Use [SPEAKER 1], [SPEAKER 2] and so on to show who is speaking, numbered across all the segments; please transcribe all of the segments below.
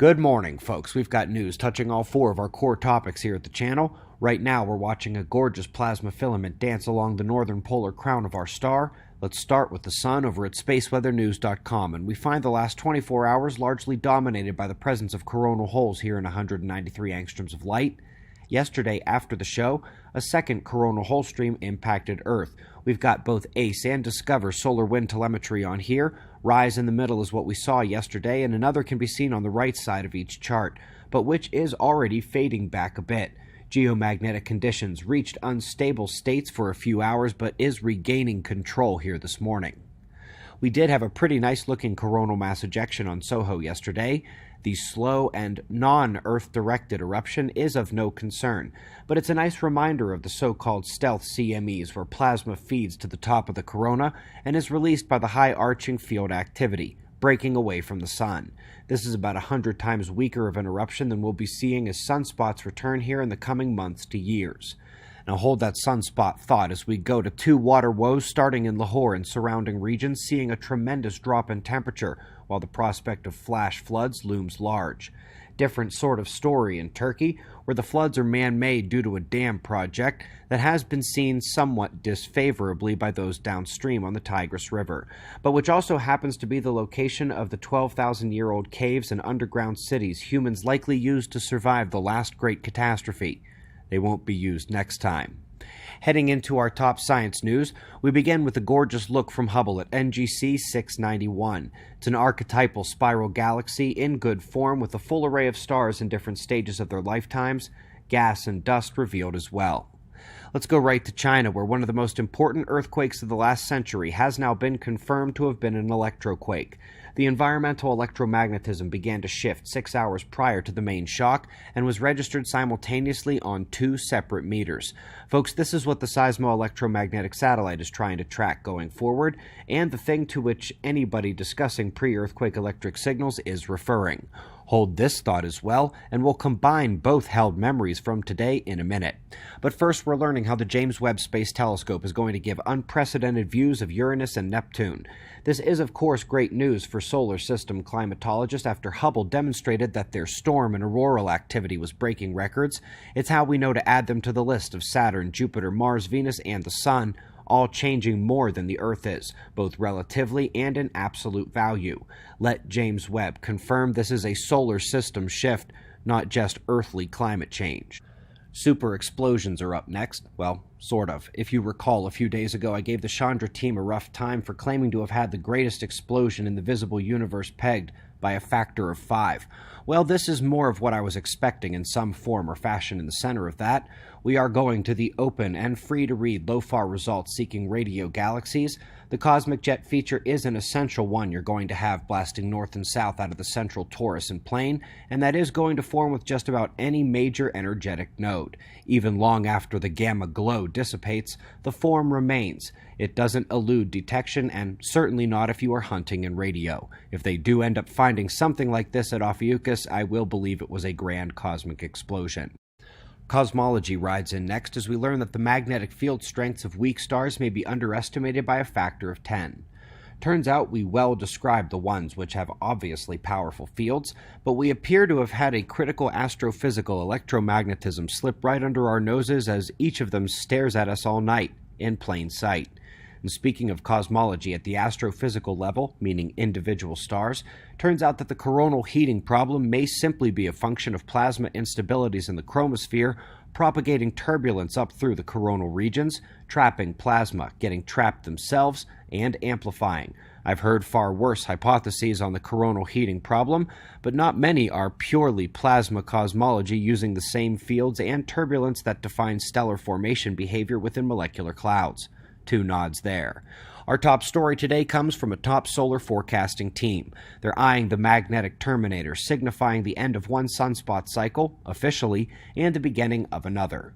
[SPEAKER 1] Good morning, folks. We've got news touching all four of our core topics here at the channel. Right now, we're watching a gorgeous plasma filament dance along the northern polar crown of our star. Let's start with the sun over at spaceweathernews.com, and we find the last 24 hours largely dominated by the presence of coronal holes here in 193 angstroms of light. Yesterday, after the show, a second coronal hole stream impacted Earth. We've got both ACE and Discover solar wind telemetry on here. Rise in the middle is what we saw yesterday, and another can be seen on the right side of each chart, but which is already fading back a bit. Geomagnetic conditions reached unstable states for a few hours, but is regaining control here this morning. We did have a pretty nice-looking coronal mass ejection on SOHO yesterday. The slow and non-Earth-directed eruption is of no concern, but it's a nice reminder of the so-called stealth CMEs, where plasma feeds to the top of the corona and is released by the high arcing field activity, breaking away from the sun. This is about 100 times weaker of an eruption than we'll be seeing as sunspots return here in the coming months to years. Now hold that sunspot thought as we go to two water woes starting in Lahore and surrounding regions, seeing a tremendous drop in temperature, while the prospect of flash floods looms large. Different sort of story in Turkey, where the floods are man-made due to a dam project that has been seen somewhat disfavorably by those downstream on the Tigris River, but which also happens to be the location of the 12,000-year-old caves and underground cities humans likely used to survive the last great catastrophe. They won't be used next time. Heading into our top science news, we begin with a gorgeous look from Hubble at NGC 691. It's an archetypal spiral galaxy in good form with a full array of stars in different stages of their lifetimes, gas and dust revealed as well. Let's go right to China, where one of the most important earthquakes of the last century has now been confirmed to have been an electroquake. The environmental electromagnetism began to shift 6 hours prior to the main shock and was registered simultaneously on 2 separate meters. Folks, this is what the seismo-electromagnetic satellite is trying to track going forward, and the thing to which anybody discussing pre-earthquake electric signals is referring. Hold this thought as well, and we'll combine both held memories from today in a minute. But first, we're learning how the James Webb Space Telescope is going to give unprecedented views of Uranus and Neptune. This is, of course, great news for solar system climatologists after Hubble demonstrated that their storm and auroral activity was breaking records. It's how we know to add them to the list of Saturn, Jupiter, Mars, Venus, and the Sun, all changing more than the Earth is, both relatively and in absolute value. Let James Webb confirm this is a solar system shift, not just earthly climate change. Super explosions are up next. Well, sort of. If you recall, a few days ago I gave the Chandra team a rough time for claiming to have had the greatest explosion in the visible universe pegged by a factor of 5. Well, this is more of what I was expecting in some form or fashion in the center of that. We are going to the open and free-to-read LOFAR results seeking radio galaxies. The cosmic jet feature is an essential one you're going to have blasting north and south out of the central torus and plane, and that is going to form with just about any major energetic node. Even long after the gamma glow dissipates, the form remains. It doesn't elude detection, and certainly not if you are hunting in radio. If they do end up finding something like this at Ophiuchus, I will believe it was a grand cosmic explosion. Cosmology rides in next as we learn that the magnetic field strengths of weak stars may be underestimated by a factor of 10. Turns out we well describe the ones which have obviously powerful fields, but we appear to have had a critical astrophysical electromagnetism slip right under our noses as each of them stares at us all night, in plain sight. And speaking of cosmology at the astrophysical level, meaning individual stars, turns out that the coronal heating problem may simply be a function of plasma instabilities in the chromosphere, propagating turbulence up through the coronal regions, trapping plasma, getting trapped themselves, and amplifying. I've heard far worse hypotheses on the coronal heating problem, but not many are purely plasma cosmology using the same fields and turbulence that define stellar formation behavior within molecular clouds. 2 nods there. Our top story today comes from a top solar forecasting team. They're eyeing the magnetic terminator, signifying the end of one sunspot cycle, officially, and the beginning of another.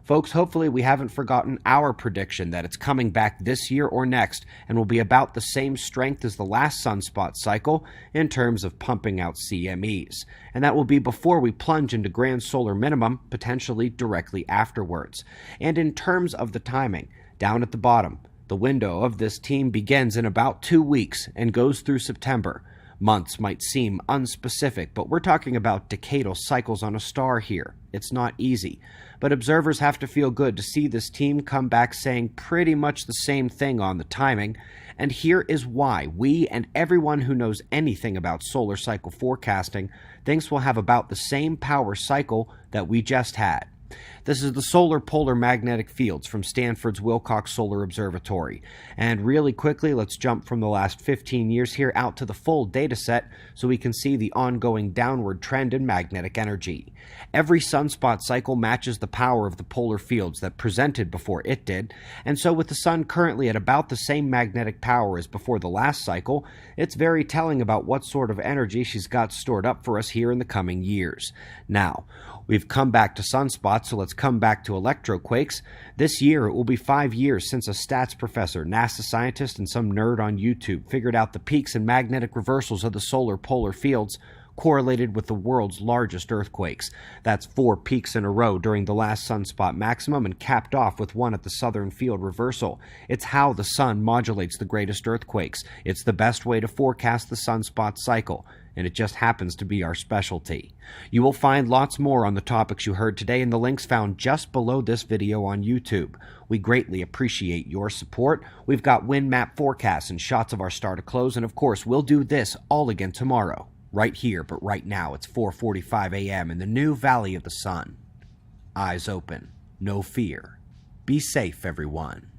[SPEAKER 1] Folks, hopefully we haven't forgotten our prediction that it's coming back this year or next and will be about the same strength as the last sunspot cycle in terms of pumping out CMEs. And that will be before we plunge into grand solar minimum, potentially directly afterwards. And in terms of the timing, down at the bottom, the window of this team begins in about 2 weeks and goes through September. Months might seem unspecific, but we're talking about decadal cycles on a star here. It's not easy, but observers have to feel good to see this team come back saying pretty much the same thing on the timing, and here is why we and everyone who knows anything about solar cycle forecasting thinks we'll have about the same power cycle that we just had. This is the solar polar magnetic fields from Stanford's Wilcox Solar Observatory. And really quickly, let's jump from the last 15 years here out to the full data set so we can see the ongoing downward trend in magnetic energy. Every sunspot cycle matches the power of the polar fields that presented before it did, and so with the sun currently at about the same magnetic power as before the last cycle, it's very telling about what sort of energy she's got stored up for us here in the coming years. Now, we've come back to sunspots, so let's come back to electroquakes. This year, it will be 5 years since a stats professor, NASA scientist, and some nerd on YouTube figured out the peaks and magnetic reversals of the solar polar fields correlated with the world's largest earthquakes. That's 4 peaks in a row during the last sunspot maximum and capped off with one at the southern field reversal. It's how the sun modulates the greatest earthquakes. It's the best way to forecast the sunspot cycle, and it just happens to be our specialty. You will find lots more on the topics you heard today in the links found just below this video on YouTube. We greatly appreciate your support. We've got wind map forecasts and shots of our star to close, and of course, we'll do this all again tomorrow. Right here, but right now it's 4:45 a.m. in the new Valley of the Sun. Eyes open, no fear. Be safe, everyone.